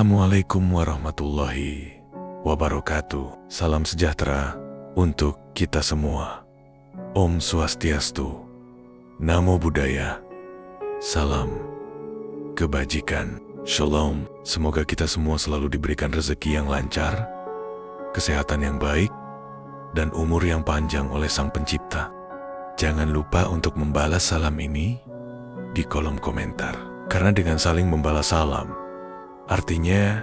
Assalamualaikum warahmatullahi wabarakatuh. Salam sejahtera untuk kita semua. Om Swastiastu, Namo Buddhaya, salam kebajikan. Shalom, semoga kita semua selalu diberikan rezeki yang lancar, kesehatan yang baik, dan umur yang panjang oleh Sang Pencipta. Jangan lupa untuk membalas salam ini di kolom komentar. Karena dengan saling membalas salam, artinya,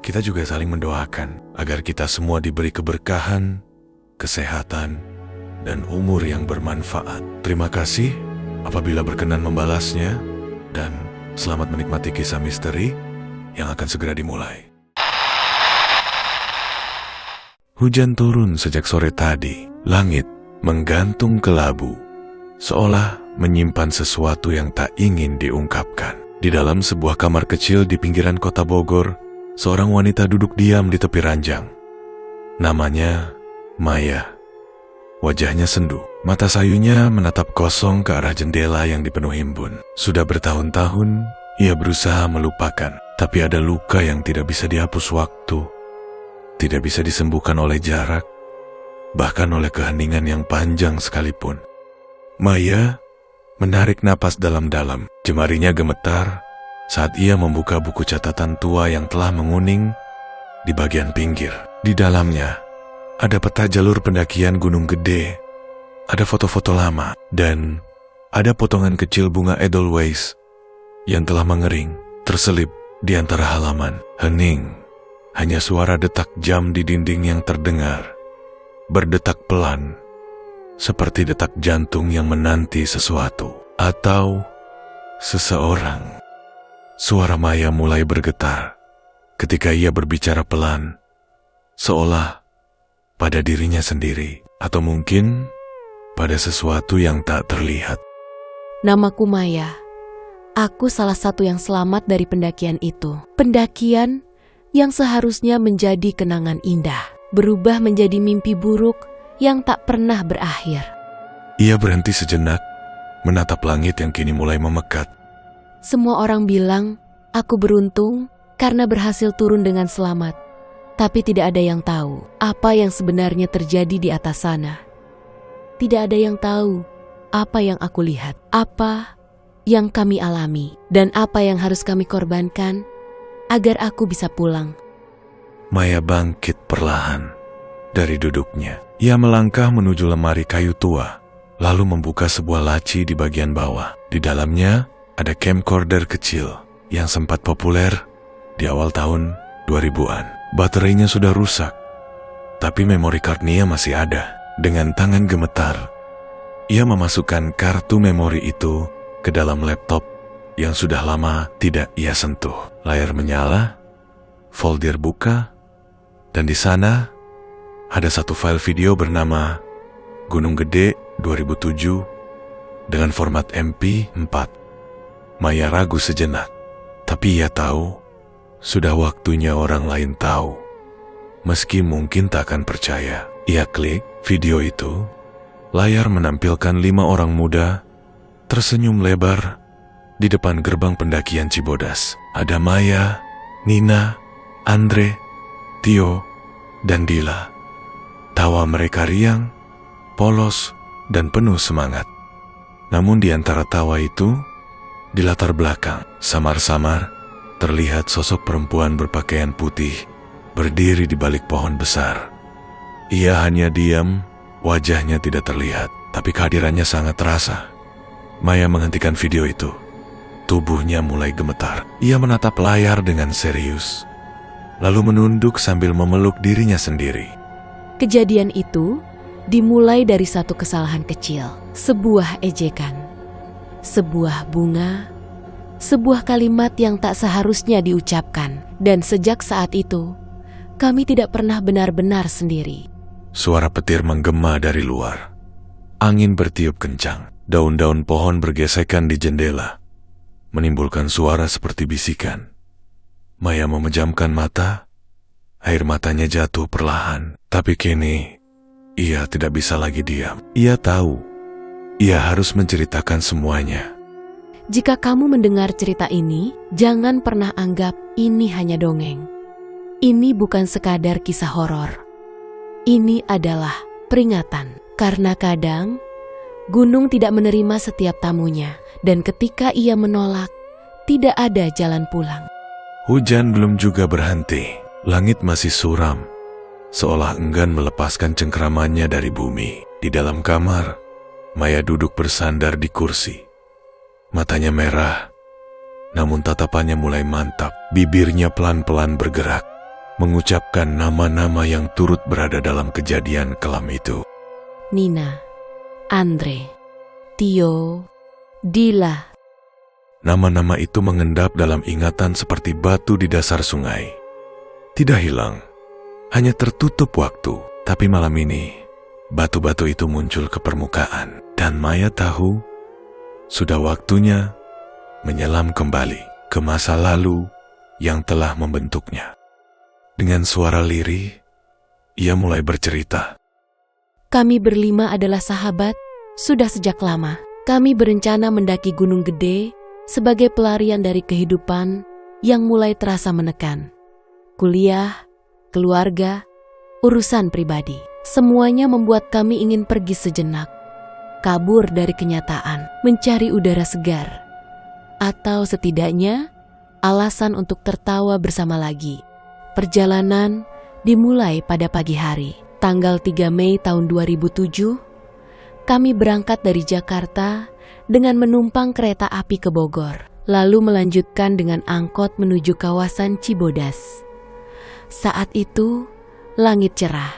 kita juga saling mendoakan agar kita semua diberi keberkahan, kesehatan, dan umur yang bermanfaat. Terima kasih apabila berkenan membalasnya, dan selamat menikmati kisah misteri yang akan segera dimulai. Hujan turun sejak sore tadi. Langit menggantung kelabu, seolah menyimpan sesuatu yang tak ingin diungkapkan. Di dalam sebuah kamar kecil di pinggiran kota Bogor, seorang wanita duduk diam di tepi ranjang. Namanya Maya. Wajahnya sendu, mata sayunya menatap kosong ke arah jendela yang dipenuhi embun. Sudah bertahun-tahun, ia berusaha melupakan, tapi ada luka yang tidak bisa dihapus waktu, tidak bisa disembuhkan oleh jarak, bahkan oleh keheningan yang panjang sekalipun. Maya menarik napas dalam-dalam. Jemarinya gemetar saat ia membuka buku catatan tua yang telah menguning di bagian pinggir. Di dalamnya ada peta jalur pendakian Gunung Gede, ada foto-foto lama, dan ada potongan kecil bunga Edelweiss yang telah mengering terselip di antara halaman. Hening, hanya suara detak jam di dinding yang terdengar, berdetak pelan, seperti detak jantung yang menanti sesuatu atau seseorang. Suara Maya mulai bergetar ketika ia berbicara pelan, seolah pada dirinya sendiri, atau mungkin pada sesuatu yang tak terlihat. Namaku Maya. Aku salah satu yang selamat dari pendakian itu. Pendakian yang seharusnya menjadi kenangan indah, berubah menjadi mimpi buruk yang tak pernah berakhir. Ia berhenti sejenak, menatap langit yang kini mulai memekat. Semua orang bilang aku beruntung karena berhasil turun dengan selamat. Tapi tidak ada yang tahu apa yang sebenarnya terjadi di atas sana. Tidak ada yang tahu apa yang aku lihat, apa yang kami alami, dan apa yang harus kami korbankan agar aku bisa pulang. Maya bangkit perlahan dari duduknya. Ia melangkah menuju lemari kayu tua, lalu membuka sebuah laci di bagian bawah. Di dalamnya ada camcorder kecil yang sempat populer di awal tahun 2000-an. Baterainya sudah rusak, tapi memory card-nya masih ada. Dengan tangan gemetar, ia memasukkan kartu memori itu ke dalam laptop yang sudah lama tidak ia sentuh. Layar menyala, folder buka, dan di sana ada satu file video bernama Gunung Gede 2007 dengan format MP4. Maya ragu sejenak, tapi ia tahu sudah waktunya orang lain tahu. Meski mungkin tak akan percaya, ia klik video itu. Layar menampilkan 5 orang muda tersenyum lebar di depan gerbang pendakian Cibodas. Ada Maya, Nina, Andre, Tio, dan Dila. Tawa mereka riang, polos, dan penuh semangat. Namun di antara tawa itu, di latar belakang, samar-samar terlihat sosok perempuan berpakaian putih berdiri di balik pohon besar. Ia hanya diam, wajahnya tidak terlihat, tapi kehadirannya sangat terasa. Maya menghentikan video itu. Tubuhnya mulai gemetar. Ia menatap layar dengan serius, lalu menunduk sambil memeluk dirinya sendiri. Kejadian itu dimulai dari satu kesalahan kecil, sebuah ejekan, sebuah bunga, sebuah kalimat yang tak seharusnya diucapkan. Dan sejak saat itu, kami tidak pernah benar-benar sendiri. Suara petir menggema dari luar. Angin bertiup kencang. Daun-daun pohon bergesekan di jendela, menimbulkan suara seperti bisikan. Maya memejamkan mata. Air matanya jatuh perlahan. Tapi kini, ia tidak bisa lagi diam. Ia tahu, ia harus menceritakan semuanya. Jika kamu mendengar cerita ini, jangan pernah anggap ini hanya dongeng. Ini bukan sekadar kisah horor. Ini adalah peringatan. Karena kadang, gunung tidak menerima setiap tamunya. Dan ketika ia menolak, tidak ada jalan pulang. Hujan belum juga berhenti. Langit masih suram, seolah enggan melepaskan cengkramannya dari bumi. Di dalam kamar, Maya duduk bersandar di kursi. Matanya merah, namun tatapannya mulai mantap. Bibirnya pelan-pelan bergerak, mengucapkan nama-nama yang turut berada dalam kejadian kelam itu. Nina, Andre, Tio, Dila. Nama-nama itu mengendap dalam ingatan seperti batu di dasar sungai. Tidak hilang, hanya tertutup waktu. Tapi malam ini, batu-batu itu muncul ke permukaan. Dan Maya tahu, sudah waktunya menyelam kembali ke masa lalu yang telah membentuknya. Dengan suara lirih, ia mulai bercerita. Kami berlima adalah sahabat sudah sejak lama. Kami berencana mendaki Gunung Gede sebagai pelarian dari kehidupan yang mulai terasa menekan. Kuliah, keluarga, urusan pribadi. Semuanya membuat kami ingin pergi sejenak. Kabur dari kenyataan, mencari udara segar. Atau setidaknya, alasan untuk tertawa bersama lagi. Perjalanan dimulai pada pagi hari. Tanggal 3 Mei tahun 2007, kami berangkat dari Jakarta dengan menumpang kereta api ke Bogor, lalu melanjutkan dengan angkot menuju kawasan Cibodas. Saat itu, langit cerah,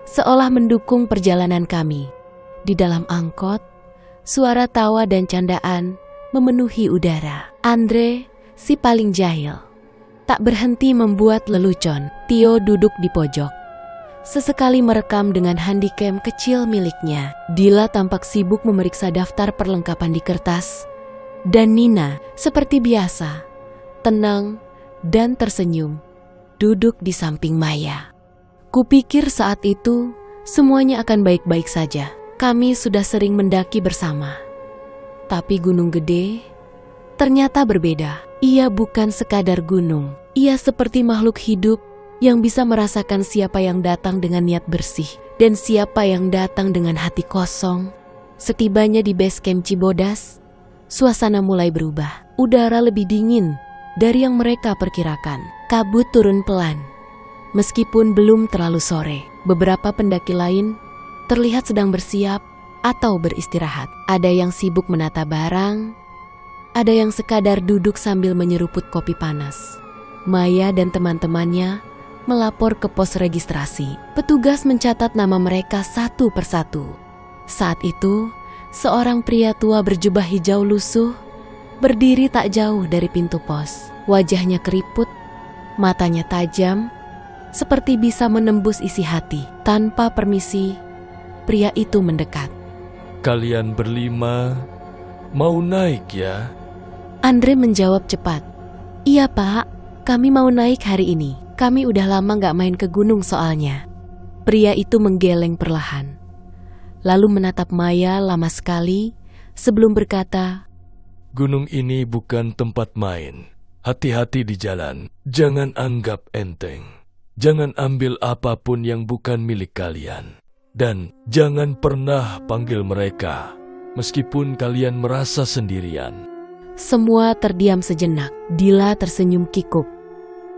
seolah mendukung perjalanan kami. Di dalam angkot, suara tawa dan candaan memenuhi udara. Andre, si paling jahil, tak berhenti membuat lelucon. Tio duduk di pojok, sesekali merekam dengan handycam kecil miliknya. Dila tampak sibuk memeriksa daftar perlengkapan di kertas. Dan Nina, seperti biasa, tenang dan tersenyum, duduk di samping Maya. Kupikir saat itu semuanya akan baik-baik saja. Kami sudah sering mendaki bersama. Tapi Gunung Gede ternyata berbeda. Ia bukan sekadar gunung. Ia seperti makhluk hidup yang bisa merasakan siapa yang datang dengan niat bersih dan siapa yang datang dengan hati kosong. Setibanya di base camp Cibodas, suasana mulai berubah. Udara lebih dingin dari yang mereka perkirakan. Kabut turun pelan. Meskipun belum terlalu sore, beberapa pendaki lain terlihat sedang bersiap atau beristirahat. Ada yang sibuk menata barang, ada yang sekadar duduk sambil menyeruput kopi panas. Maya dan teman-temannya melapor ke pos registrasi. Petugas mencatat nama mereka satu persatu. Saat itu, seorang pria tua berjubah hijau lusuh berdiri tak jauh dari pintu pos. Wajahnya keriput, matanya tajam, seperti bisa menembus isi hati. Tanpa permisi, pria itu mendekat. Kalian berlima mau naik ya? Andre menjawab cepat. Iya pak, kami mau naik hari ini. Kami udah lama gak main ke gunung soalnya. Pria itu menggeleng perlahan, lalu menatap Maya lama sekali sebelum berkata, Gunung ini bukan tempat main. Hati-hati di jalan. Jangan anggap enteng. Jangan ambil apapun yang bukan milik kalian. Dan jangan pernah panggil mereka, meskipun kalian merasa sendirian. Semua terdiam sejenak. Dila tersenyum kikuk,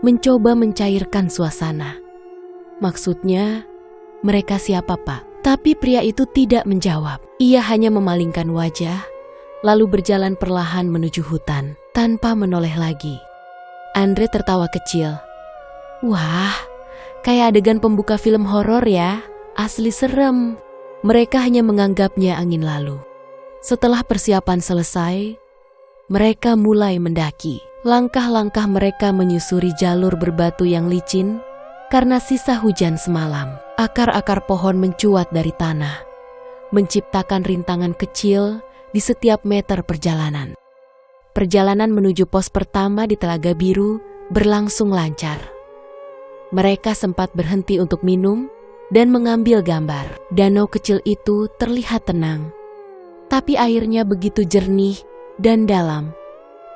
mencoba mencairkan suasana. Maksudnya, mereka siapa pak? Tapi pria itu tidak menjawab. Ia hanya memalingkan wajah, lalu berjalan perlahan menuju hutan, tanpa menoleh lagi. Andre tertawa kecil. Wah, kayak adegan pembuka film horor ya. Asli serem. Mereka hanya menganggapnya angin lalu. Setelah persiapan selesai, mereka mulai mendaki. Langkah-langkah mereka menyusuri jalur berbatu yang licin karena sisa hujan semalam. Akar-akar pohon mencuat dari tanah, menciptakan rintangan kecil di setiap meter perjalanan. Perjalanan menuju pos pertama di Telaga Biru berlangsung lancar. Mereka sempat berhenti untuk minum dan mengambil gambar. Danau kecil itu terlihat tenang, tapi airnya begitu jernih dan dalam.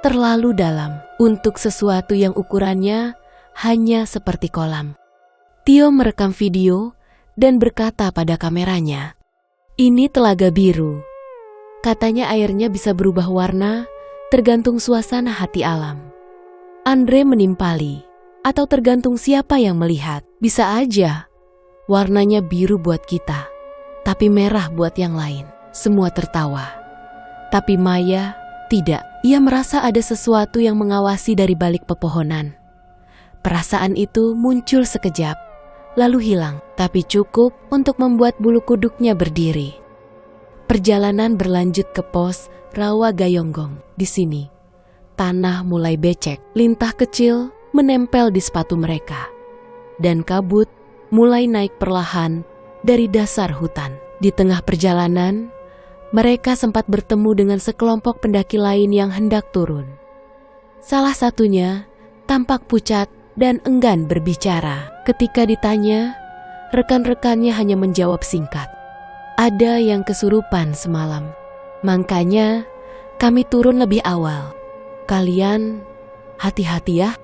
terlalu dalam untuk sesuatu yang ukurannya hanya seperti kolam. Tio merekam video dan berkata pada kameranya, "Ini telaga biru. Katanya airnya bisa berubah warna tergantung suasana hati alam." Andre menimpali, atau tergantung siapa yang melihat. Bisa aja warnanya biru buat kita, tapi merah buat yang lain. Semua tertawa. Tapi Maya tidak. Ia merasa ada sesuatu yang mengawasi dari balik pepohonan. Perasaan itu muncul sekejap, lalu hilang, tapi cukup untuk membuat bulu kuduknya berdiri. Perjalanan berlanjut ke pos Rawa Gayonggong. Di sini, tanah mulai becek, lintah kecil menempel di sepatu mereka, dan kabut mulai naik perlahan dari dasar hutan. Di tengah perjalanan, mereka sempat bertemu dengan sekelompok pendaki lain yang hendak turun. Salah satunya tampak pucat dan enggan berbicara. Ketika ditanya, rekan-rekannya hanya menjawab singkat, "Ada yang kesurupan semalam, makanya kami turun lebih awal. Kalian hati-hati ya."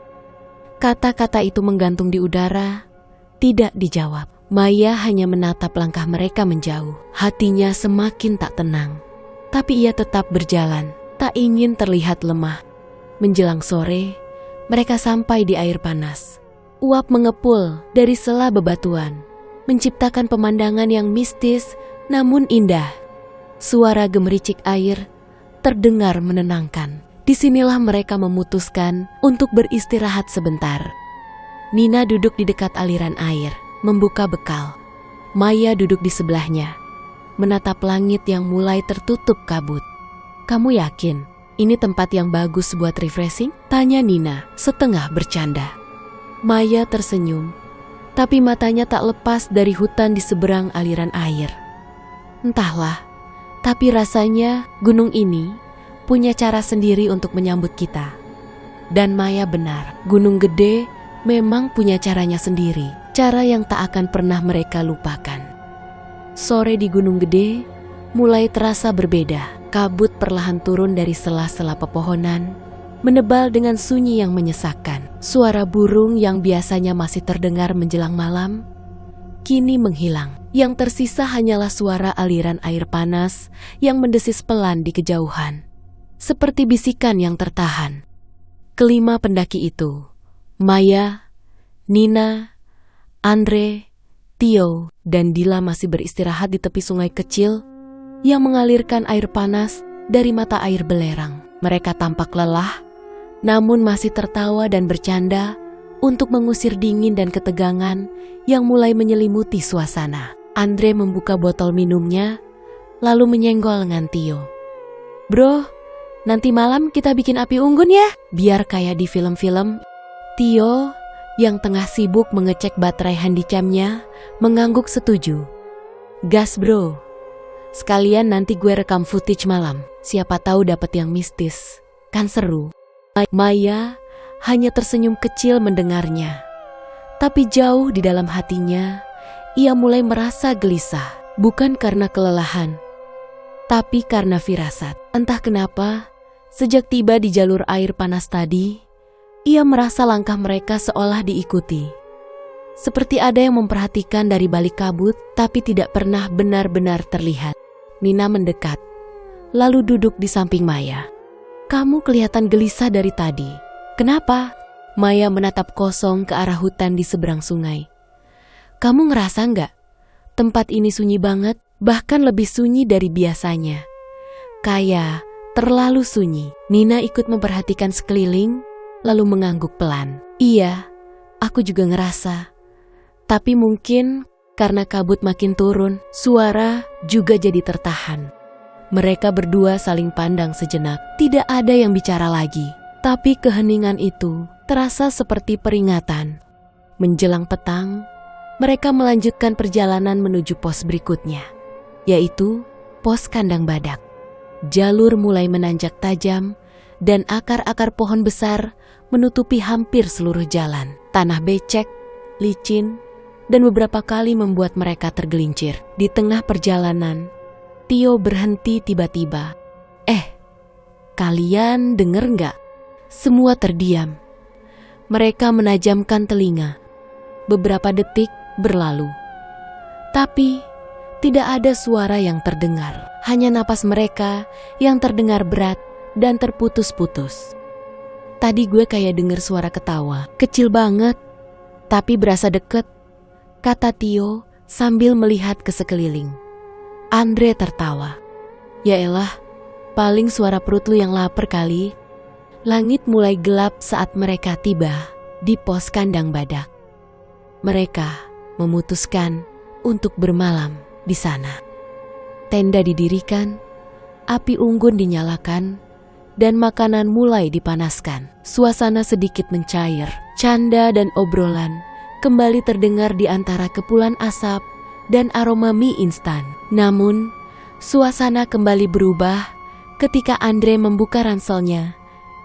Kata-kata itu menggantung di udara, tidak dijawab. Maya hanya menatap langkah mereka menjauh. Hatinya semakin tak tenang. Tapi ia tetap berjalan, tak ingin terlihat lemah. Menjelang sore, mereka sampai di air panas. Uap mengepul dari sela bebatuan, menciptakan pemandangan yang mistis namun indah. Suara gemericik air terdengar menenangkan. Disinilah mereka memutuskan untuk beristirahat sebentar. Nina duduk di dekat aliran air, membuka bekal. Maya duduk di sebelahnya, menatap langit yang mulai tertutup kabut. "Kamu yakin ini tempat yang bagus buat refreshing?" tanya Nina setengah bercanda. Maya tersenyum, tapi matanya tak lepas dari hutan di seberang aliran air. "Entahlah, tapi rasanya gunung ini punya cara sendiri untuk menyambut kita." Dan Maya benar, gunung gede memang punya caranya sendiri, cara yang tak akan pernah mereka lupakan. Sore di Gunung Gede mulai terasa berbeda. Kabut perlahan turun dari sela-sela pepohonan, menebal dengan sunyi yang menyesakkan. Suara burung yang biasanya masih terdengar menjelang malam, kini menghilang. Yang tersisa hanyalah suara aliran air panas yang mendesis pelan di kejauhan, seperti bisikan yang tertahan. Kelima pendaki itu, Maya, Nina, Andre, Tio, dan Dila masih beristirahat di tepi sungai kecil yang mengalirkan air panas dari mata air belerang. Mereka tampak lelah, namun masih tertawa dan bercanda untuk mengusir dingin dan ketegangan yang mulai menyelimuti suasana. Andre membuka botol minumnya, lalu menyenggol lengan Tio. "Bro, nanti malam kita bikin api unggun ya, biar kayak di film-film." Tio yang tengah sibuk mengecek baterai handicamnya mengangguk setuju. "Gas bro, sekalian nanti gue rekam footage malam, siapa tahu dapat yang mistis, kan seru." Maya hanya tersenyum kecil mendengarnya, tapi jauh di dalam hatinya ia mulai merasa gelisah, bukan karena kelelahan, tapi karena firasat. Entah kenapa, sejak tiba di jalur air panas tadi, ia merasa langkah mereka seolah diikuti. Seperti ada yang memperhatikan dari balik kabut, tapi tidak pernah benar-benar terlihat. Nina mendekat, lalu duduk di samping Maya. "Kamu kelihatan gelisah dari tadi. Kenapa?" Maya menatap kosong ke arah hutan di seberang sungai. "Kamu ngerasa nggak? Tempat ini sunyi banget, bahkan lebih sunyi dari biasanya. Kayak terlalu sunyi." Nina ikut memperhatikan sekeliling, lalu mengangguk pelan. "Iya, aku juga ngerasa. Tapi mungkin karena kabut makin turun, suara juga jadi tertahan." Mereka berdua saling pandang sejenak. Tidak ada yang bicara lagi, tapi keheningan itu terasa seperti peringatan. Menjelang petang, mereka melanjutkan perjalanan menuju pos berikutnya, yaitu pos kandang badak. Jalur mulai menanjak tajam, dan akar-akar pohon besar menutupi hampir seluruh jalan. Tanah becek, licin, dan beberapa kali membuat mereka tergelincir. Di tengah perjalanan, Tio berhenti tiba-tiba. Kalian denger nggak? Semua terdiam. Mereka menajamkan telinga. Beberapa detik berlalu. Tapi tidak ada suara yang terdengar. Hanya napas mereka yang terdengar berat dan terputus-putus. Tadi gue kayak denger suara ketawa. Kecil banget, tapi berasa deket, kata Tio sambil melihat ke sekeliling. Andre tertawa. Yaelah, paling suara perut lu yang lapar kali. Langit mulai gelap saat mereka tiba di pos kandang badak. Mereka memutuskan untuk bermalam di sana. Tenda didirikan, api unggun dinyalakan, dan makanan mulai dipanaskan. Suasana sedikit mencair, canda dan obrolan kembali terdengar di antara kepulan asap dan aroma mie instan. Namun, suasana kembali berubah ketika Andre membuka ranselnya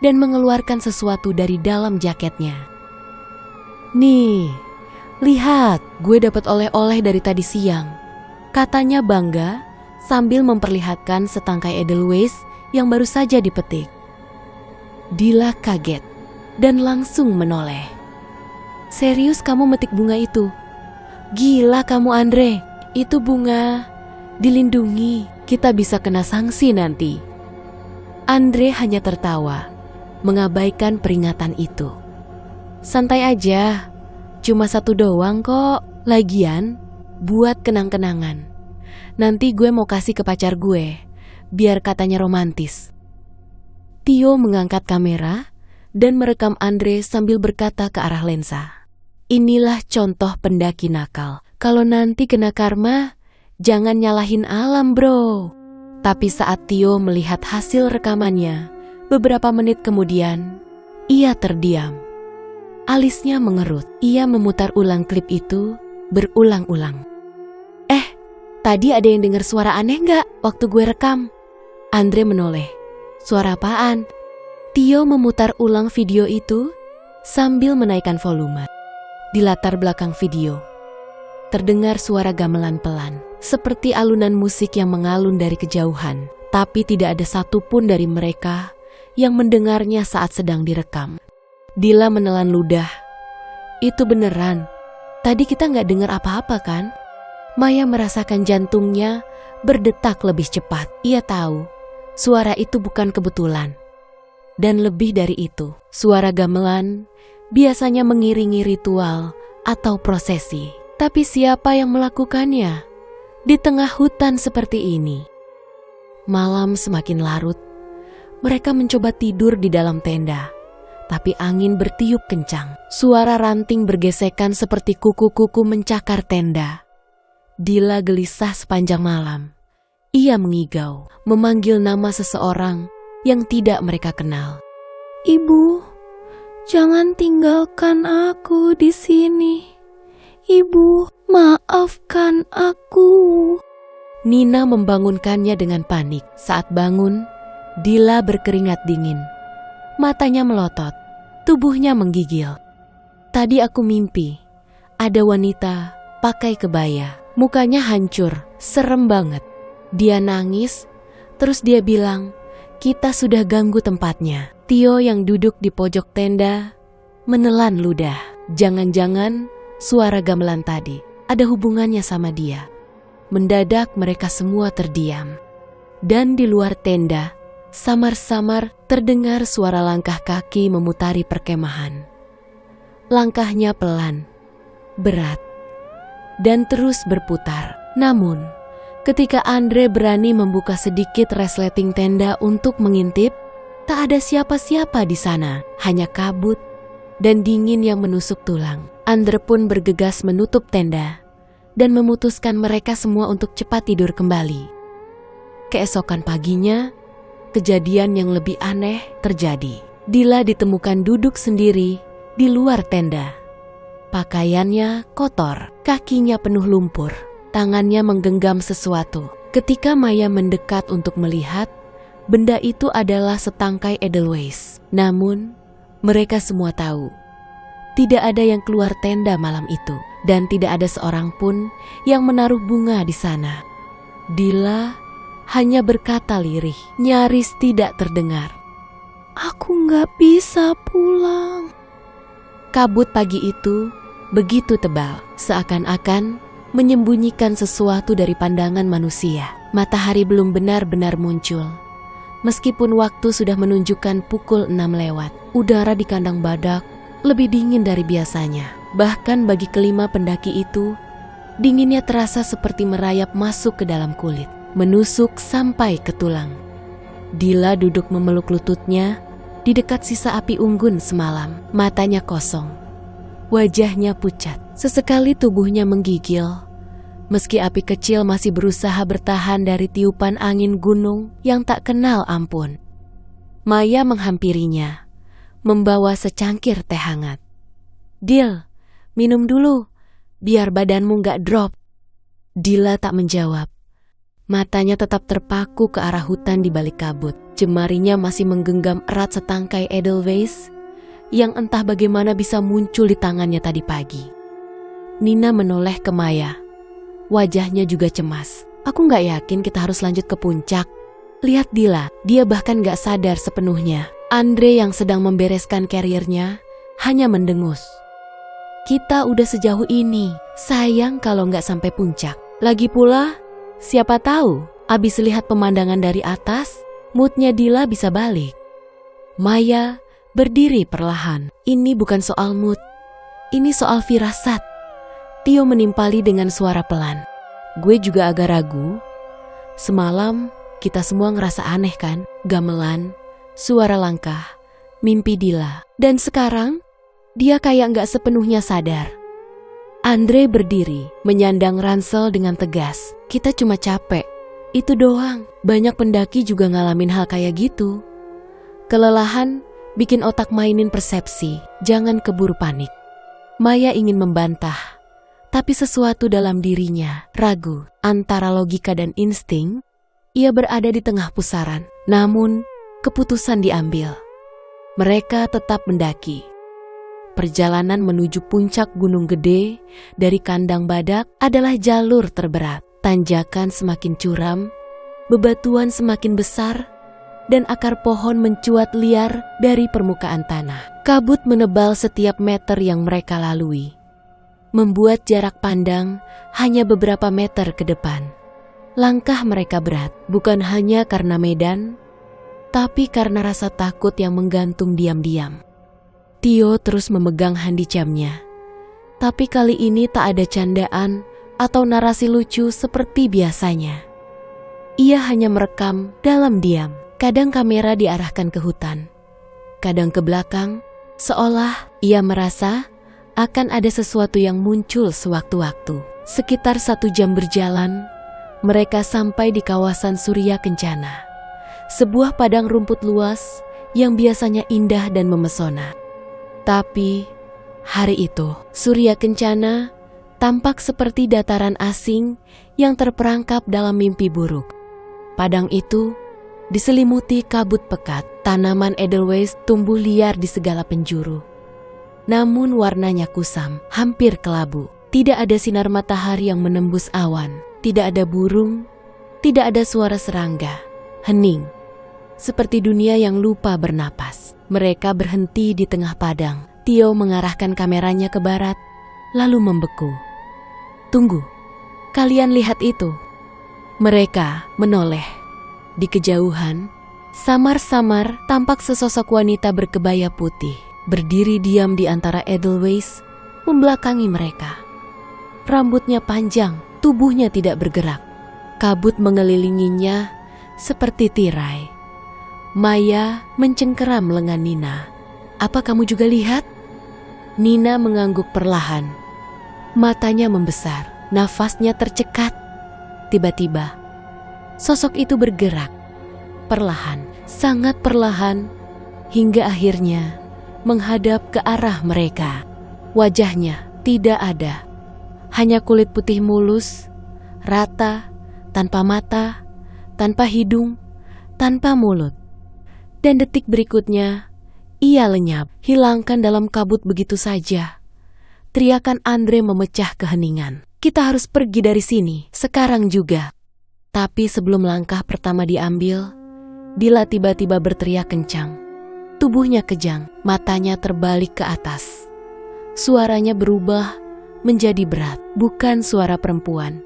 dan mengeluarkan sesuatu dari dalam jaketnya. Nih, lihat, gue dapat oleh-oleh dari tadi siang, katanya bangga sambil memperlihatkan setangkai edelweiss yang baru saja dipetik. Dila kaget dan langsung menoleh. Serius kamu metik bunga itu? Gila kamu Andre, itu bunga dilindungi, kita bisa kena sanksi nanti. Andre hanya tertawa, mengabaikan peringatan itu. Santai aja, cuma satu doang kok. Lagian, buat kenang-kenangan. Nanti gue mau kasih ke pacar gue, biar katanya romantis. Tio mengangkat kamera dan merekam Andre sambil berkata ke arah lensa. Inilah contoh pendaki nakal. Kalau nanti kena karma, jangan nyalahin alam bro. Tapi saat Tio melihat hasil rekamannya, beberapa menit kemudian, ia terdiam. Alisnya mengerut. Ia memutar ulang klip itu berulang-ulang. Tadi ada yang dengar suara aneh nggak waktu gue rekam? Andre menoleh. Suara apaan? Tio memutar ulang video itu sambil menaikkan volume. Di latar belakang video, terdengar suara gamelan pelan, seperti alunan musik yang mengalun dari kejauhan. Tapi tidak ada satupun dari mereka yang mendengarnya saat sedang direkam. Dila menelan ludah. Itu beneran. Tadi kita nggak dengar apa-apa kan? Maya merasakan jantungnya berdetak lebih cepat. Ia tahu suara itu bukan kebetulan. Dan lebih dari itu, suara gamelan biasanya mengiringi ritual atau prosesi. Tapi siapa yang melakukannya di tengah hutan seperti ini? Malam semakin larut. Mereka mencoba tidur di dalam tenda. Tapi angin bertiup kencang. Suara ranting bergesekan seperti kuku-kuku mencakar tenda. Dila gelisah sepanjang malam. Ia mengigau, memanggil nama seseorang yang tidak mereka kenal. Ibu, jangan tinggalkan aku di sini. Ibu, maafkan aku. Nina membangunkannya dengan panik. Saat bangun, Dila berkeringat dingin. Matanya melotot, tubuhnya menggigil. Tadi aku mimpi, ada wanita pakai kebaya. Mukanya hancur, serem banget. Dia nangis, terus dia bilang, kita sudah ganggu tempatnya. Tio yang duduk di pojok tenda menelan ludah. Jangan-jangan suara gamelan tadi ada hubungannya sama dia. Mendadak mereka semua terdiam. Dan di luar tenda, samar-samar terdengar suara langkah kaki memutari perkemahan. Langkahnya pelan, berat, dan terus berputar. Namun, ketika Andre berani membuka sedikit resleting tenda untuk mengintip, tak ada siapa-siapa di sana, hanya kabut dan dingin yang menusuk tulang. Andre pun bergegas menutup tenda dan memutuskan mereka semua untuk cepat tidur kembali. Keesokan paginya, kejadian yang lebih aneh terjadi. Dila ditemukan duduk sendiri di luar tenda. Pakaiannya kotor, kakinya penuh lumpur, tangannya menggenggam sesuatu. Ketika Maya mendekat untuk melihat, benda itu adalah setangkai edelweiss. Namun, mereka semua tahu, tidak ada yang keluar tenda malam itu, dan tidak ada seorang pun yang menaruh bunga di sana. Dila hanya berkata lirih, nyaris tidak terdengar. Aku nggak bisa pulang. Kabut pagi itu begitu tebal, seakan-akan menyembunyikan sesuatu dari pandangan manusia. Matahari belum benar-benar muncul. Meskipun waktu sudah menunjukkan pukul 6 lewat, udara di kandang badak lebih dingin dari biasanya. Bahkan bagi kelima pendaki itu, dinginnya terasa seperti merayap masuk ke dalam kulit, menusuk sampai ke tulang. Dila duduk memeluk lututnya di dekat sisa api unggun semalam. Matanya kosong, wajahnya pucat. Sesekali tubuhnya menggigil, meski api kecil masih berusaha bertahan dari tiupan angin gunung yang tak kenal ampun. Maya menghampirinya, membawa secangkir teh hangat. "Dil, minum dulu, biar badanmu gak drop." Dila tak menjawab. Matanya tetap terpaku ke arah hutan di balik kabut. Jemarinya masih menggenggam erat setangkai Edelweiss yang entah bagaimana bisa muncul di tangannya tadi pagi. Nina menoleh ke Maya. Wajahnya juga cemas. "Aku gak yakin kita harus lanjut ke puncak. Lihat Dila, dia bahkan gak sadar sepenuhnya." Andre yang sedang membereskan karirnya hanya mendengus. "Kita udah sejauh ini, sayang kalau gak sampai puncak. Lagi pula, siapa tahu abis lihat pemandangan dari atas, moodnya Dila bisa balik." Maya berdiri perlahan. "Ini bukan soal mood, ini soal firasat." Tio menimpali dengan suara pelan. "Gue juga agak ragu. Semalam kita semua ngerasa aneh kan? Gamelan, suara langkah, mimpi Dila. Dan sekarang dia kayak gak sepenuhnya sadar." Andre berdiri, menyandang ransel dengan tegas. "Kita cuma capek, itu doang. Banyak pendaki juga ngalamin hal kayak gitu. Kelelahan bikin otak mainin persepsi, jangan keburu panik." Maya ingin membantah, tapi sesuatu dalam dirinya ragu. Antara logika dan insting, ia berada di tengah pusaran. Namun, keputusan diambil. Mereka tetap mendaki. Perjalanan menuju puncak Gunung Gede dari kandang badak adalah jalur terberat. Tanjakan semakin curam, bebatuan semakin besar, dan akar pohon mencuat liar dari permukaan tanah. Kabut menebal setiap meter yang mereka lalui, membuat jarak pandang hanya beberapa meter ke depan. Langkah mereka berat, bukan hanya karena medan, tapi karena rasa takut yang menggantung diam-diam. Tio terus memegang handi jamnya, tapi kali ini tak ada candaan atau narasi lucu seperti biasanya. Ia hanya merekam dalam diam. Kadang kamera diarahkan ke hutan, kadang ke belakang, seolah ia merasa akan ada sesuatu yang muncul sewaktu-waktu. Sekitar 1 jam berjalan, mereka sampai di kawasan Surya Kencana, sebuah padang rumput luas yang biasanya indah dan memesona. Tapi hari itu, Surya Kencana tampak seperti dataran asing yang terperangkap dalam mimpi buruk. Padang itu diselimuti kabut pekat, tanaman Edelweiss tumbuh liar di segala penjuru. Namun warnanya kusam, hampir kelabu. Tidak ada sinar matahari yang menembus awan, tidak ada burung, tidak ada suara serangga. Hening, seperti dunia yang lupa bernapas. Mereka berhenti di tengah padang. Tio mengarahkan kameranya ke barat, lalu membeku. "Tunggu, kalian lihat itu." Mereka menoleh. Di kejauhan, samar-samar tampak sesosok wanita berkebaya putih, berdiri diam di antara Edelweiss, membelakangi mereka. Rambutnya panjang, tubuhnya tidak bergerak. Kabut mengelilinginya seperti tirai. Maya mencengkeram lengan Nina. "Apa kamu juga lihat?" Nina mengangguk perlahan. Matanya membesar, nafasnya tercekat. Tiba-tiba, sosok itu bergerak, perlahan, sangat perlahan, hingga akhirnya menghadap ke arah mereka. Wajahnya tidak ada, hanya kulit putih mulus, rata, tanpa mata, tanpa hidung, tanpa mulut. Dan detik berikutnya, ia lenyap, hilangkan dalam kabut begitu saja. Teriakan Andre memecah keheningan. "Kita harus pergi dari sini, sekarang juga." Tapi sebelum langkah pertama diambil, Dila tiba-tiba berteriak kencang. Tubuhnya kejang, matanya terbalik ke atas. Suaranya berubah menjadi berat, bukan suara perempuan.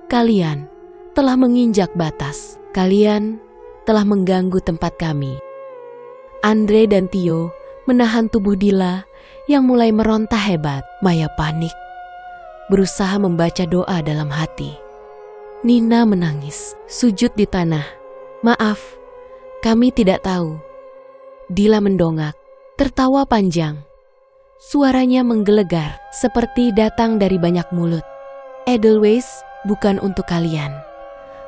Kalian telah menginjak batas. Kalian telah mengganggu tempat kami. Andre dan Tio menahan tubuh Dila yang mulai meronta hebat. Maya panik, berusaha membaca doa dalam hati. Nina menangis, sujud di tanah. Maaf, kami tidak tahu. Dila mendongak, tertawa panjang. Suaranya menggelegar seperti datang dari banyak mulut. Edelweiss bukan untuk kalian.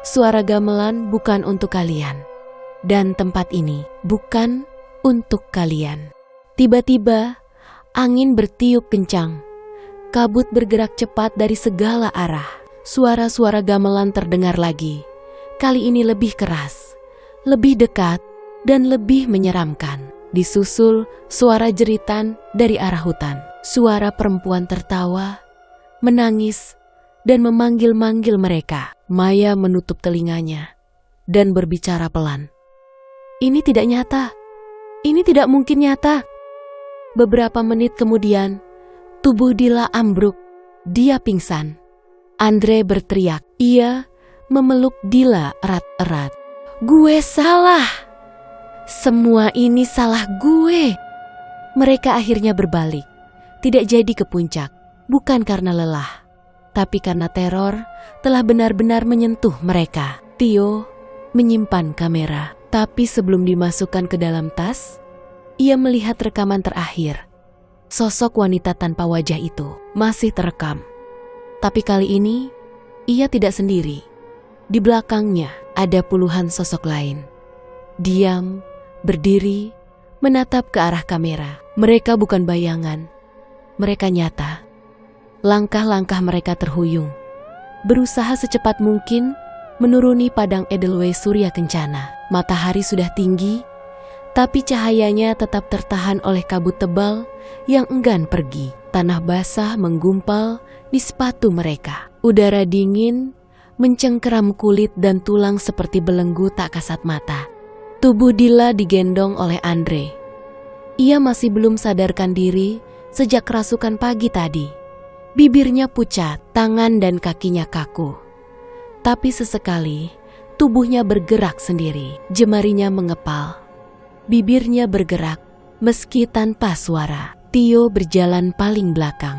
Suara gamelan bukan untuk kalian. Dan tempat ini bukan untuk kalian. Tiba-tiba, angin bertiup kencang. Kabut bergerak cepat dari segala arah. Suara-suara gamelan terdengar lagi. Kali ini lebih keras, lebih dekat, dan lebih menyeramkan. Disusul suara jeritan dari arah hutan. Suara perempuan tertawa, menangis, dan memanggil-manggil mereka. Maya menutup telinganya dan berbicara pelan. Ini tidak nyata. Ini tidak mungkin nyata. Beberapa menit kemudian, tubuh Dila ambruk. Dia pingsan. Andre berteriak. Ia memeluk Dila erat-erat. Gue salah. Semua ini salah gue. Mereka akhirnya berbalik. Tidak jadi ke puncak. Bukan karena lelah, tapi karena teror telah benar-benar menyentuh mereka. Tio menyimpan kamera. Tapi sebelum dimasukkan ke dalam tas, ia melihat rekaman terakhir. Sosok wanita tanpa wajah itu masih terekam. Tapi kali ini, ia tidak sendiri. Di belakangnya ada puluhan sosok lain. Diam, berdiri, menatap ke arah kamera. Mereka bukan bayangan. Mereka nyata. Langkah-langkah mereka terhuyung. Berusaha secepat mungkin menuruni padang Edelweiss Surya Kencana. Matahari sudah tinggi, tapi cahayanya tetap tertahan oleh kabut tebal yang enggan pergi. Tanah basah menggumpal di sepatu mereka. Udara dingin mencengkeram kulit dan tulang seperti belenggu tak kasat mata. Tubuh Dila digendong oleh Andre. Ia masih belum sadarkan diri sejak kerasukan pagi tadi. Bibirnya pucat, tangan dan kakinya kaku. Tapi sesekali, tubuhnya bergerak sendiri. Jemarinya mengepal. Bibirnya bergerak, meski tanpa suara. Tio berjalan paling belakang.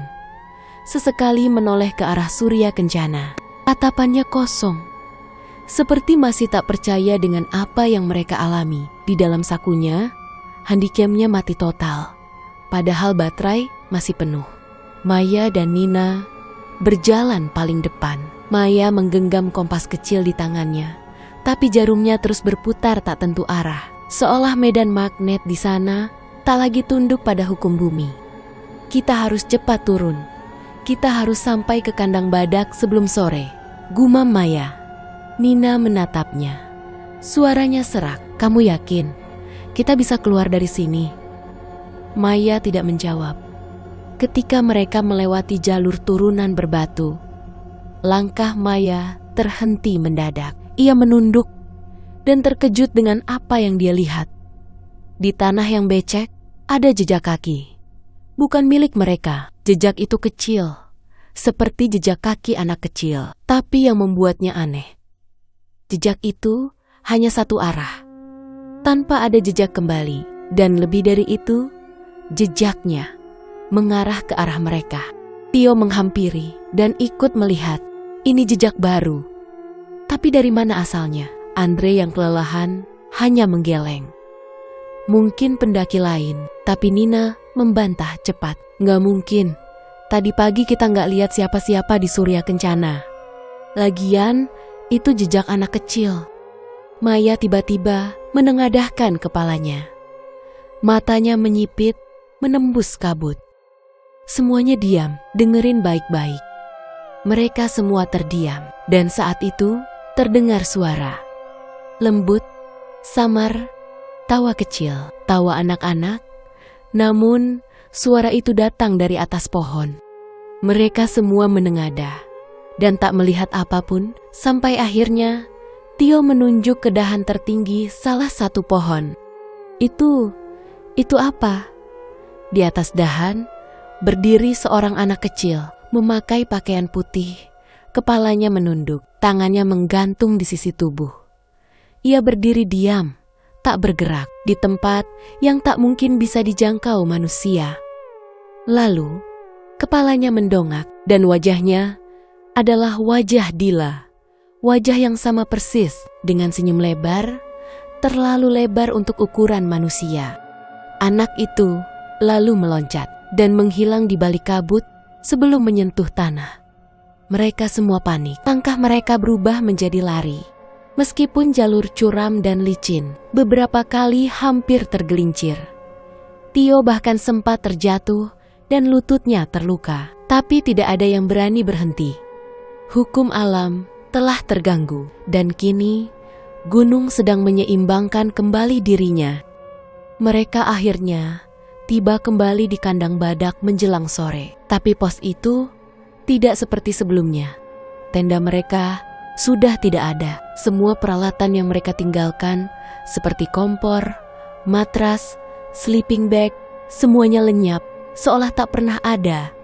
Sesekali menoleh ke arah Surya Kencana. Tatapannya kosong. Seperti masih tak percaya dengan apa yang mereka alami. Di dalam sakunya, handycamnya mati total. Padahal baterai masih penuh. Maya dan Nina berjalan paling depan. Maya menggenggam kompas kecil di tangannya. Tapi jarumnya terus berputar tak tentu arah. Seolah medan magnet di sana tak lagi tunduk pada hukum bumi. Kita harus cepat turun. Kita harus sampai ke kandang badak sebelum sore. Gumam Maya. Nina menatapnya. Suaranya serak. Kamu yakin kita bisa keluar dari sini? Maya tidak menjawab. Ketika mereka melewati jalur turunan berbatu, langkah Maya terhenti mendadak. Ia menunduk dan terkejut dengan apa yang dia lihat. Di tanah yang becek, ada jejak kaki. Bukan milik mereka. Jejak itu kecil, seperti jejak kaki anak kecil. Tapi yang membuatnya aneh, jejak itu hanya satu arah, tanpa ada jejak kembali. Dan lebih dari itu, jejaknya mengarah ke arah mereka. Tio menghampiri dan ikut melihat. Ini jejak baru. Tapi dari mana asalnya? Andre yang kelelahan hanya menggeleng. Mungkin pendaki lain, tapi Nina membantah cepat. Nggak mungkin. Tadi pagi kita nggak lihat siapa-siapa di Surya Kencana. Lagian, itu jejak anak kecil. Maya tiba-tiba menengadahkan kepalanya. Matanya menyipit, menembus kabut. Semuanya diam, dengerin baik-baik. Mereka semua terdiam, dan saat itu terdengar suara. Lembut, samar, tawa kecil, tawa anak-anak. Namun, suara itu datang dari atas pohon. Mereka semua menengadah, dan tak melihat apapun, sampai akhirnya Tio menunjuk ke dahan tertinggi salah satu pohon. Itu Itu apa? Di atas dahan, berdiri seorang anak kecil, memakai pakaian putih, kepalanya menunduk, tangannya menggantung di sisi tubuh. Ia berdiri diam, tak bergerak, di tempat yang tak mungkin bisa dijangkau manusia. Lalu, kepalanya mendongak dan wajahnya adalah wajah Dila. Wajah yang sama persis dengan senyum lebar, terlalu lebar untuk ukuran manusia. Anak itu lalu meloncat dan menghilang di balik kabut sebelum menyentuh tanah. Mereka semua panik, langkah mereka berubah menjadi lari. Meskipun jalur curam dan licin, beberapa kali hampir tergelincir. Tio bahkan sempat terjatuh dan lututnya terluka, tapi tidak ada yang berani berhenti. Hukum alam telah terganggu dan kini gunung sedang menyeimbangkan kembali dirinya. Mereka akhirnya tiba kembali di kandang badak menjelang sore. Tapi pos itu tidak seperti sebelumnya. Tenda mereka sudah tidak ada. Semua peralatan yang mereka tinggalkan seperti kompor, matras, sleeping bag, semuanya lenyap seolah tak pernah ada.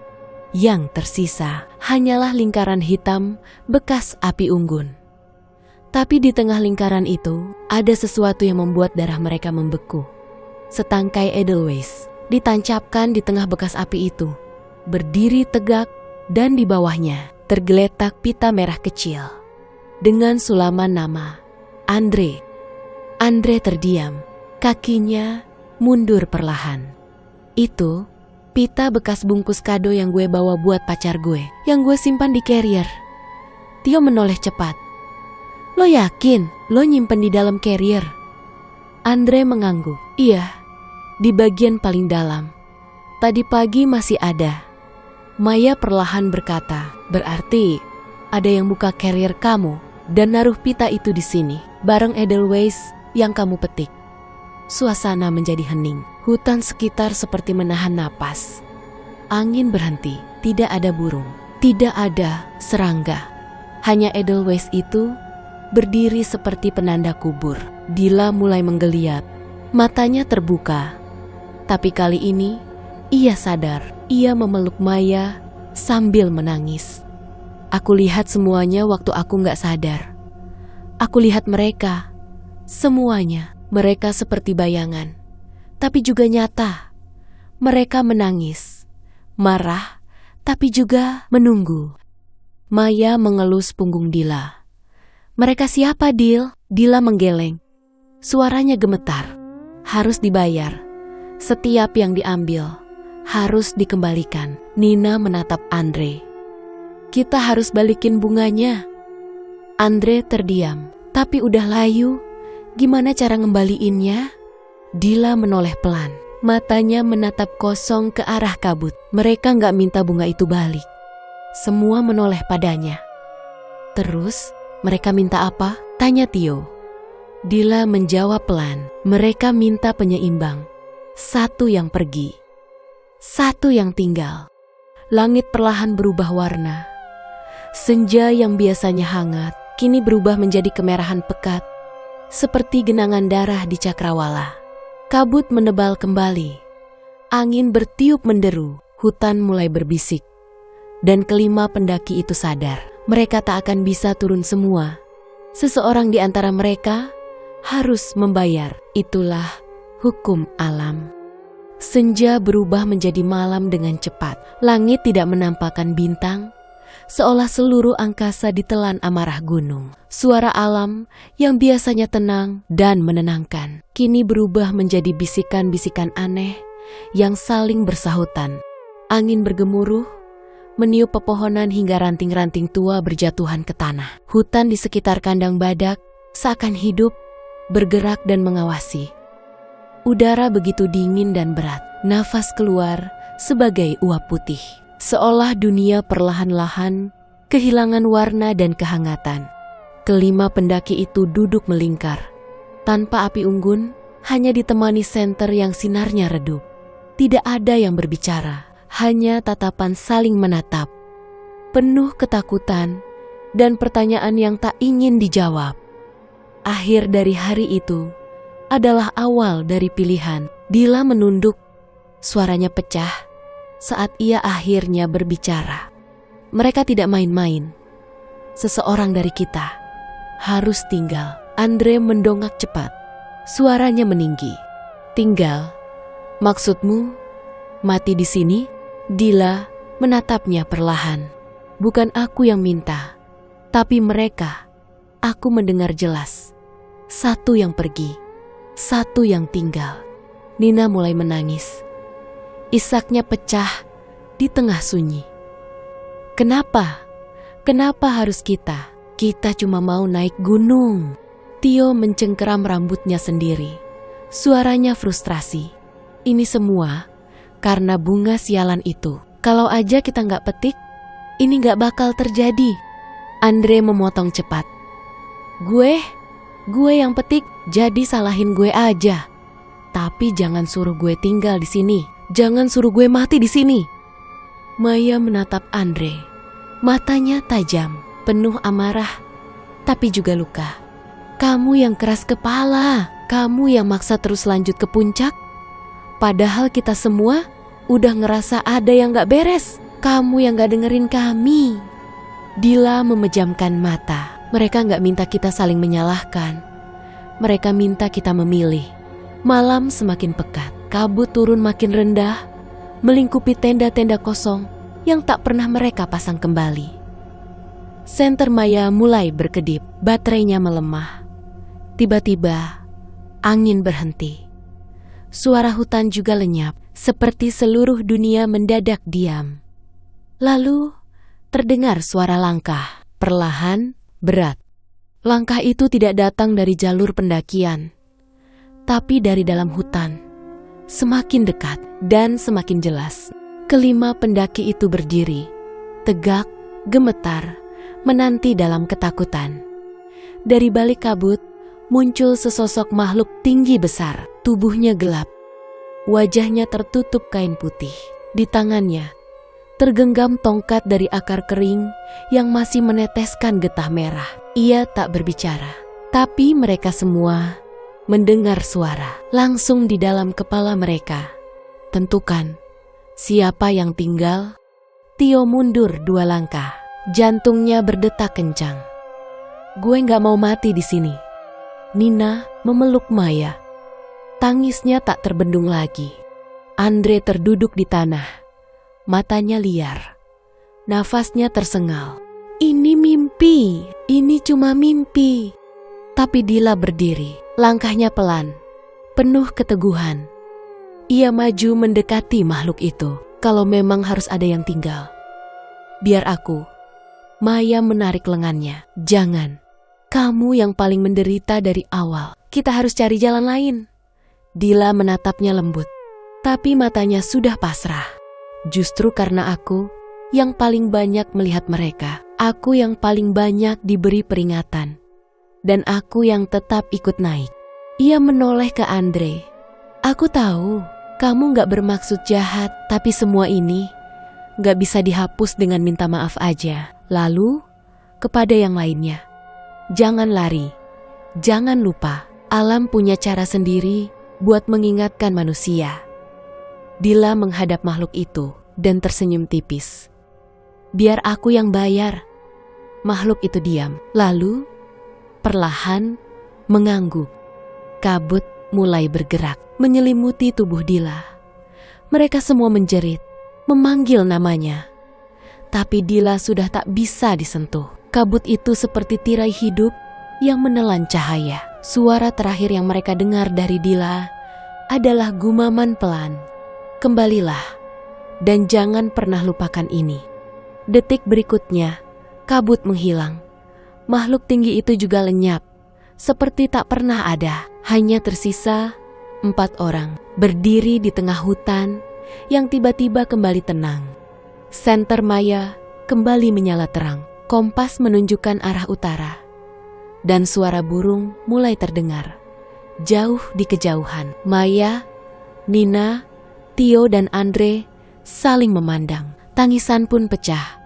Yang tersisa hanyalah lingkaran hitam bekas api unggun. Tapi di tengah lingkaran itu ada sesuatu yang membuat darah mereka membeku. Setangkai edelweiss ditancapkan di tengah bekas api itu, berdiri tegak, dan di bawahnya tergeletak pita merah kecil dengan sulaman nama Andre. Andre terdiam, kakinya mundur perlahan. Itu pita bekas bungkus kado yang gue bawa buat pacar gue, yang gue simpan di carrier. Tio menoleh cepat. Lo yakin lo nyimpen di dalam carrier? Andre mengangguk. Iya. Di bagian paling dalam. Tadi pagi masih ada. Maya perlahan berkata, berarti ada yang buka carrier kamu dan naruh pita itu di sini, bareng edelweiss yang kamu petik. Suasana menjadi hening. Hutan sekitar seperti menahan napas. Angin berhenti, tidak ada burung, tidak ada serangga. Hanya edelweiss itu berdiri seperti penanda kubur. Dila mulai menggeliat, matanya terbuka. Tapi kali ini, ia sadar. Ia memeluk Maya sambil menangis. Aku lihat semuanya waktu aku gak sadar. Aku lihat mereka, semuanya. Mereka seperti bayangan, tapi juga nyata. Mereka menangis, marah, tapi juga menunggu. Maya mengelus punggung Dila. Mereka siapa, Dil? Dila menggeleng. Suaranya gemetar. Harus dibayar. Setiap yang diambil harus dikembalikan. Nina menatap Andre. Kita harus balikin bunganya. Andre terdiam. Tapi udah layu. Gimana cara ngembaliinnya? Dila menoleh pelan. Matanya menatap kosong ke arah kabut. Mereka gak minta bunga itu balik. Semua menoleh padanya. Terus mereka minta apa? Tanya Tio. Dila menjawab pelan. Mereka minta penyeimbang. Satu yang pergi, satu yang tinggal. Langit perlahan berubah warna. Senja yang biasanya hangat, kini berubah menjadi kemerahan pekat, seperti genangan darah di cakrawala. Kabut menebal kembali. Angin bertiup menderu, hutan mulai berbisik. Dan kelima pendaki itu sadar, mereka tak akan bisa turun semua. Seseorang di antara mereka harus membayar. Itulah hukum alam. Senja berubah menjadi malam dengan cepat. Langit tidak menampakkan bintang, seolah seluruh angkasa ditelan amarah gunung. Suara alam yang biasanya tenang dan menenangkan, kini berubah menjadi bisikan-bisikan aneh yang saling bersahutan. Angin bergemuruh, meniup pepohonan hingga ranting-ranting tua berjatuhan ke tanah. Hutan di sekitar kandang badak seakan hidup, bergerak dan mengawasi. Udara begitu dingin dan berat, nafas keluar sebagai uap putih. Seolah dunia perlahan-lahan kehilangan warna dan kehangatan. Kelima pendaki itu duduk melingkar. Tanpa api unggun, hanya ditemani senter yang sinarnya redup. Tidak ada yang berbicara, hanya tatapan saling menatap. Penuh ketakutan dan pertanyaan yang tak ingin dijawab. Akhir dari hari itu adalah awal dari pilihan. Dila menunduk, suaranya pecah saat ia akhirnya berbicara. Mereka tidak main-main. Seseorang dari kita harus tinggal. Andre mendongak cepat. Suaranya meninggi. Tinggal? Maksudmu mati di sini? Dila menatapnya perlahan. Bukan aku yang minta, tapi mereka. Aku mendengar jelas. Satu yang pergi, satu yang tinggal. Nina mulai menangis. Isaknya pecah di tengah sunyi. Kenapa? Kenapa harus kita? Kita cuma mau naik gunung. Tio mencengkeram rambutnya sendiri. Suaranya frustrasi. Ini semua karena bunga sialan itu. Kalau aja kita nggak petik, ini nggak bakal terjadi. Andre memotong cepat. Gue yang petik, jadi salahin gue aja. Tapi jangan suruh gue tinggal di sini. Jangan suruh gue mati di sini. Maya menatap Andre. Matanya tajam, penuh amarah, tapi juga luka. Kamu yang keras kepala. Kamu yang maksa terus lanjut ke puncak. Padahal kita semua udah ngerasa ada yang gak beres. Kamu yang gak dengerin kami. Dila memejamkan mata. Mereka gak minta kita saling menyalahkan. Mereka minta kita memilih. Malam semakin pekat. Kabut turun makin rendah, melingkupi tenda-tenda kosong yang tak pernah mereka pasang kembali. Senter Maya mulai berkedip. Baterainya melemah. Tiba-tiba angin berhenti. Suara hutan juga lenyap, seperti seluruh dunia mendadak diam. Lalu terdengar suara langkah, perlahan, berat. Langkah itu tidak datang dari jalur pendakian, tapi dari dalam hutan. Semakin dekat dan semakin jelas. Kelima pendaki itu berdiri, tegak, gemetar, menanti dalam ketakutan. Dari balik kabut, muncul sesosok makhluk tinggi besar. Tubuhnya gelap. Wajahnya tertutup kain putih. Di tangannya tergenggam tongkat dari akar kering yang masih meneteskan getah merah. Ia tak berbicara, tapi mereka semua mendengar suara langsung di dalam kepala mereka. Tentukan siapa yang tinggal. Tio mundur 2 langkah. Jantungnya berdetak kencang. Gue gak mau mati di sini. Nina memeluk Maya. Tangisnya tak terbendung lagi. Andre terduduk di tanah. Matanya liar. Nafasnya tersengal. Ini mimpi. Ini cuma mimpi. Tapi Dila berdiri. Langkahnya pelan. Penuh keteguhan. Ia maju mendekati makhluk itu. Kalau memang harus ada yang tinggal, biar aku. Maya menarik lengannya. Jangan. Kamu yang paling menderita dari awal. Kita harus cari jalan lain. Dila menatapnya lembut, tapi matanya sudah pasrah. Justru karena aku yang paling banyak melihat mereka. Aku yang paling banyak diberi peringatan. Dan aku yang tetap ikut naik. Ia menoleh ke Andre. Aku tahu, kamu gak bermaksud jahat, tapi semua ini gak bisa dihapus dengan minta maaf aja. Lalu, kepada yang lainnya. Jangan lari, jangan lupa, alam punya cara sendiri buat mengingatkan manusia. Dila menghadap makhluk itu dan tersenyum tipis. Biar aku yang bayar. Makhluk itu diam, lalu perlahan mengangguk. Kabut mulai bergerak, menyelimuti tubuh Dila. Mereka semua menjerit, memanggil namanya. Tapi Dila sudah tak bisa disentuh. Kabut itu seperti tirai hidup yang menelan cahaya. Suara terakhir yang mereka dengar dari Dila adalah gumaman pelan. Kembalilah, dan jangan pernah lupakan ini. Detik berikutnya, kabut menghilang. Makhluk tinggi itu juga lenyap, seperti tak pernah ada. Hanya tersisa 4 orang, berdiri di tengah hutan yang tiba-tiba kembali tenang. Senter Maya kembali menyala terang. Kompas menunjukkan arah utara. Dan suara burung mulai terdengar. Jauh di kejauhan, Maya, Nina, Tio dan Andre saling memandang. Tangisan pun pecah.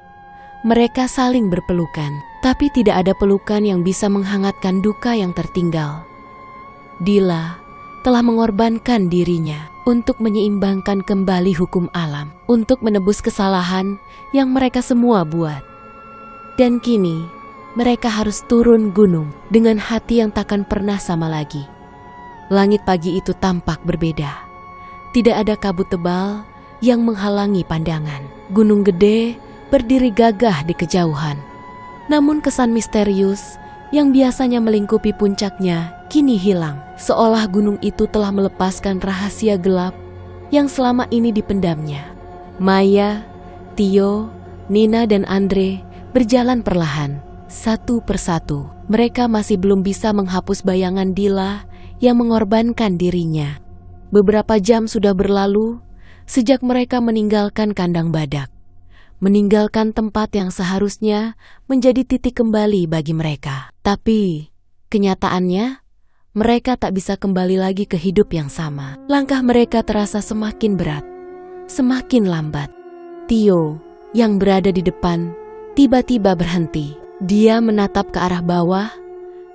Mereka saling berpelukan, tapi tidak ada pelukan yang bisa menghangatkan duka yang tertinggal. Dila telah mengorbankan dirinya untuk menyeimbangkan kembali hukum alam, untuk menebus kesalahan yang mereka semua buat. Dan kini, mereka harus turun gunung dengan hati yang takkan pernah sama lagi. Langit pagi itu tampak berbeda. Tidak ada kabut tebal yang menghalangi pandangan. Gunung gede berdiri gagah di kejauhan. Namun kesan misterius yang biasanya melingkupi puncaknya kini hilang. Seolah gunung itu telah melepaskan rahasia gelap yang selama ini dipendamnya. Maya, Tio, Nina dan Andre berjalan perlahan, satu persatu. Mereka masih belum bisa menghapus bayangan Dila yang mengorbankan dirinya. Beberapa jam sudah berlalu sejak mereka meninggalkan kandang badak. Meninggalkan tempat yang seharusnya menjadi titik kembali bagi mereka. Tapi, kenyataannya, mereka tak bisa kembali lagi ke hidup yang sama. Langkah mereka terasa semakin berat, semakin lambat. Tio, yang berada di depan, tiba-tiba berhenti. Dia menatap ke arah bawah,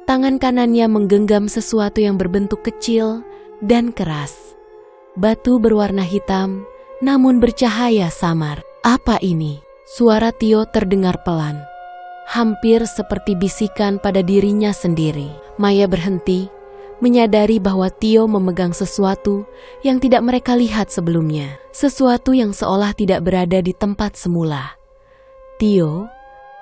tangan kanannya menggenggam sesuatu yang berbentuk kecil dan keras. Batu berwarna hitam, namun bercahaya samar. Apa ini? Suara Tio terdengar pelan, hampir seperti bisikan pada dirinya sendiri. Maya berhenti, menyadari bahwa Tio memegang sesuatu yang tidak mereka lihat sebelumnya. Sesuatu yang seolah tidak berada di tempat semula. Tio,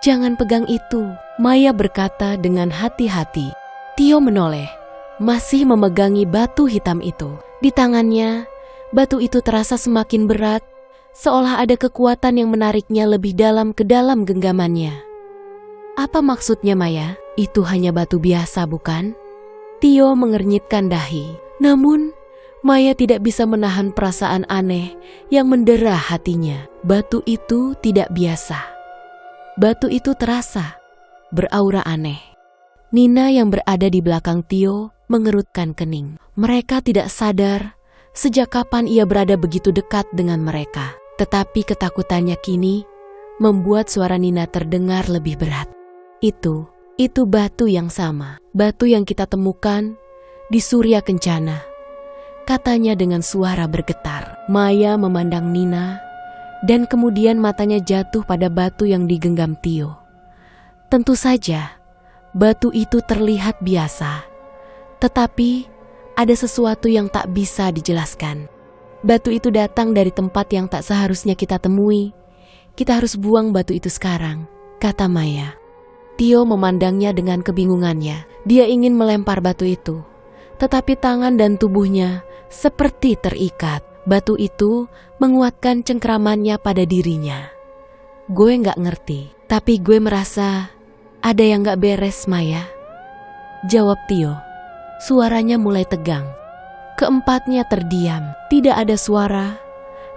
jangan pegang itu, Maya berkata dengan hati-hati. Tio menoleh, masih memegangi batu hitam itu. Di tangannya, batu itu terasa semakin berat, seolah ada kekuatan yang menariknya lebih dalam ke dalam genggamannya. Apa maksudnya Maya? Itu hanya batu biasa, bukan? Tio mengernyitkan dahi. Namun, Maya tidak bisa menahan perasaan aneh yang mendera hatinya. Batu itu tidak biasa. Batu itu terasa beraura aneh. Nina yang berada di belakang Tio mengerutkan kening. Mereka tidak sadar sejak kapan ia berada begitu dekat dengan mereka. Tetapi ketakutannya kini membuat suara Nina terdengar lebih berat. Itu batu yang sama. Batu yang kita temukan di Surya Kencana, katanya dengan suara bergetar. Maya memandang Nina dan kemudian matanya jatuh pada batu yang digenggam Tio. Tentu saja, batu itu terlihat biasa. Tetapi ada sesuatu yang tak bisa dijelaskan. Batu itu datang dari tempat yang tak seharusnya kita temui. Kita harus buang batu itu sekarang, kata Maya. Tio memandangnya dengan kebingungannya. Dia ingin melempar batu itu, tetapi tangan dan tubuhnya seperti terikat. Batu itu menguatkan cengkramannya pada dirinya. Gue gak ngerti, tapi gue merasa ada yang gak beres, Maya. Jawab Tio. Suaranya mulai tegang. Keempatnya terdiam, tidak ada suara,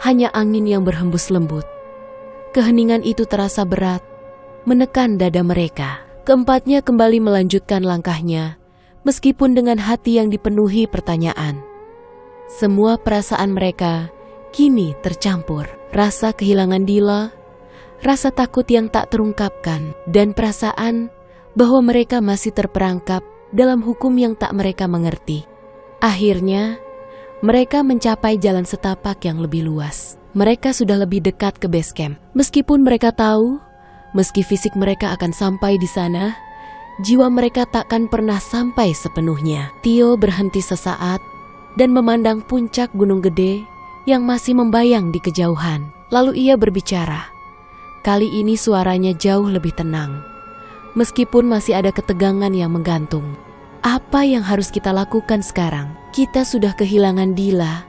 hanya angin yang berhembus lembut. Keheningan itu terasa berat, menekan dada mereka. Keempatnya kembali melanjutkan langkahnya, meskipun dengan hati yang dipenuhi pertanyaan. Semua perasaan mereka kini tercampur. Rasa kehilangan Dila, rasa takut yang tak terungkapkan, dan perasaan bahwa mereka masih terperangkap dalam hukum yang tak mereka mengerti. Akhirnya, mereka mencapai jalan setapak yang lebih luas. Mereka sudah lebih dekat ke base camp. Meskipun mereka tahu, meski fisik mereka akan sampai di sana, jiwa mereka takkan pernah sampai sepenuhnya. Tio berhenti sesaat dan memandang puncak gunung gede yang masih membayang di kejauhan. Lalu ia berbicara. Kali ini suaranya jauh lebih tenang, meskipun masih ada ketegangan yang menggantung. Apa yang harus kita lakukan sekarang? Kita sudah kehilangan Dila,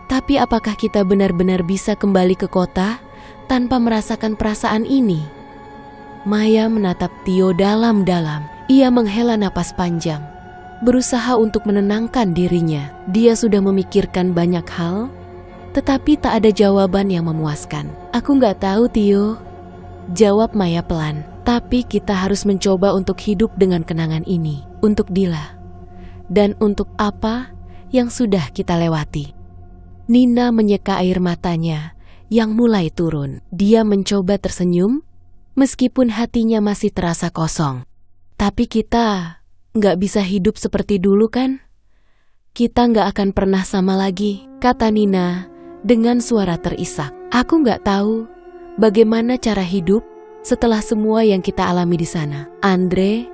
tapi apakah kita benar-benar bisa kembali ke kota tanpa merasakan perasaan ini? Maya menatap Tio dalam-dalam. Ia menghela napas panjang, berusaha untuk menenangkan dirinya. Dia sudah memikirkan banyak hal, tetapi tak ada jawaban yang memuaskan. Aku gak tahu, Tio, jawab Maya pelan. Tapi kita harus mencoba untuk hidup dengan kenangan ini. Untuk Dila. Dan untuk apa yang sudah kita lewati. Nina menyeka air matanya yang mulai turun. Dia mencoba tersenyum, meskipun hatinya masih terasa kosong. Tapi kita gak bisa hidup seperti dulu kan? Kita nggak akan pernah sama lagi, kata Nina dengan suara terisak. Aku nggak tahu bagaimana cara hidup setelah semua yang kita alami di sana. Andre,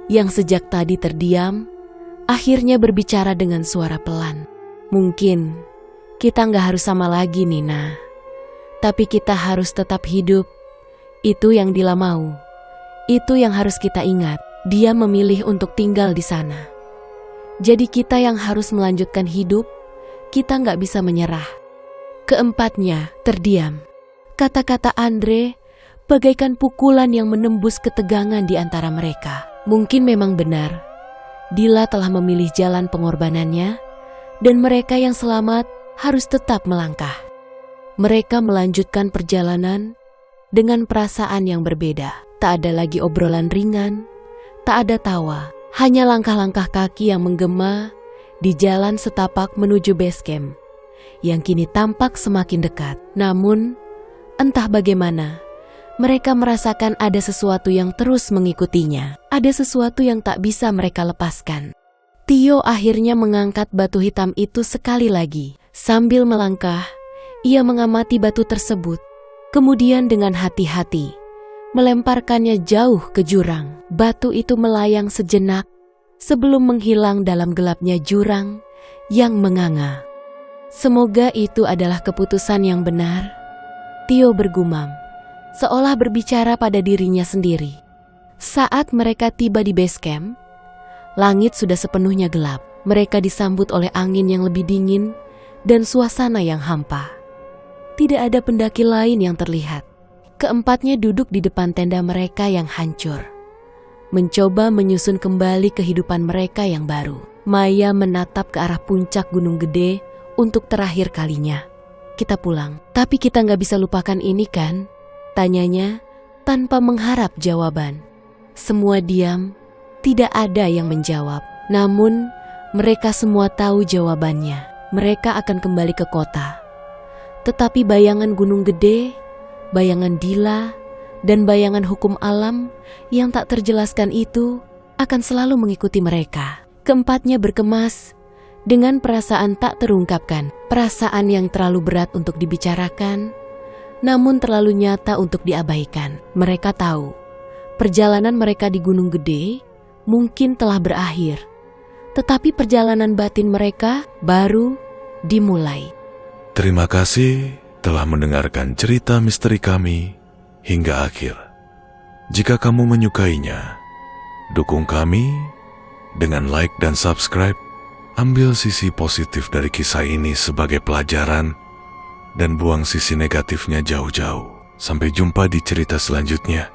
yang sejak tadi terdiam, akhirnya berbicara dengan suara pelan. Mungkin kita nggak harus sama lagi, Nina. Tapi kita harus tetap hidup. Itu yang Dila mau. Itu yang harus kita ingat. Dia memilih untuk tinggal di sana. Jadi kita yang harus melanjutkan hidup. Kita nggak bisa menyerah. Keempatnya terdiam. Kata-kata Andre bagaikan pukulan yang menembus ketegangan di antara mereka. Mungkin memang benar. Dila telah memilih jalan pengorbanannya. Dan mereka yang selamat harus tetap melangkah. Mereka melanjutkan perjalanan dengan perasaan yang berbeda. Tak ada lagi obrolan ringan. Tak ada tawa, hanya langkah-langkah kaki yang menggema di jalan setapak menuju base camp, yang kini tampak semakin dekat. Namun, entah bagaimana, mereka merasakan ada sesuatu yang terus mengikutinya. Ada sesuatu yang tak bisa mereka lepaskan. Tio akhirnya mengangkat batu hitam itu sekali lagi. Sambil melangkah, ia mengamati batu tersebut. Kemudian dengan hati-hati, melemparkannya jauh ke jurang. Batu itu melayang sejenak sebelum menghilang dalam gelapnya jurang yang menganga. Semoga itu adalah keputusan yang benar, Tio bergumam, seolah berbicara pada dirinya sendiri. Saat mereka tiba di base camp, langit sudah sepenuhnya gelap. Mereka disambut oleh angin yang lebih dingin dan suasana yang hampa. Tidak ada pendaki lain yang terlihat. Keempatnya duduk di depan tenda mereka yang hancur, mencoba menyusun kembali kehidupan mereka yang baru. Maya menatap ke arah puncak Gunung Gede untuk terakhir kalinya. Kita pulang. Tapi kita nggak bisa lupakan ini kan? Tanyanya tanpa mengharap jawaban. Semua diam, tidak ada yang menjawab. Namun mereka semua tahu jawabannya. Mereka akan kembali ke kota. Tetapi bayangan Gunung Gede, bayangan Dila, dan bayangan hukum alam yang tak terjelaskan itu akan selalu mengikuti mereka. Keempatnya berkemas dengan perasaan tak terungkapkan, perasaan yang terlalu berat untuk dibicarakan, namun terlalu nyata untuk diabaikan. Mereka tahu, perjalanan mereka di Gunung Gede mungkin telah berakhir, tetapi perjalanan batin mereka baru dimulai. Terima kasih telah mendengarkan cerita misteri kami hingga akhir. Jika kamu menyukainya, dukung kami dengan like dan subscribe. Ambil sisi positif dari kisah ini sebagai pelajaran dan buang sisi negatifnya jauh-jauh. Sampai jumpa di cerita selanjutnya.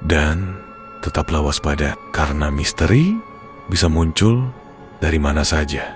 Dan tetaplah waspada karena misteri bisa muncul dari mana saja.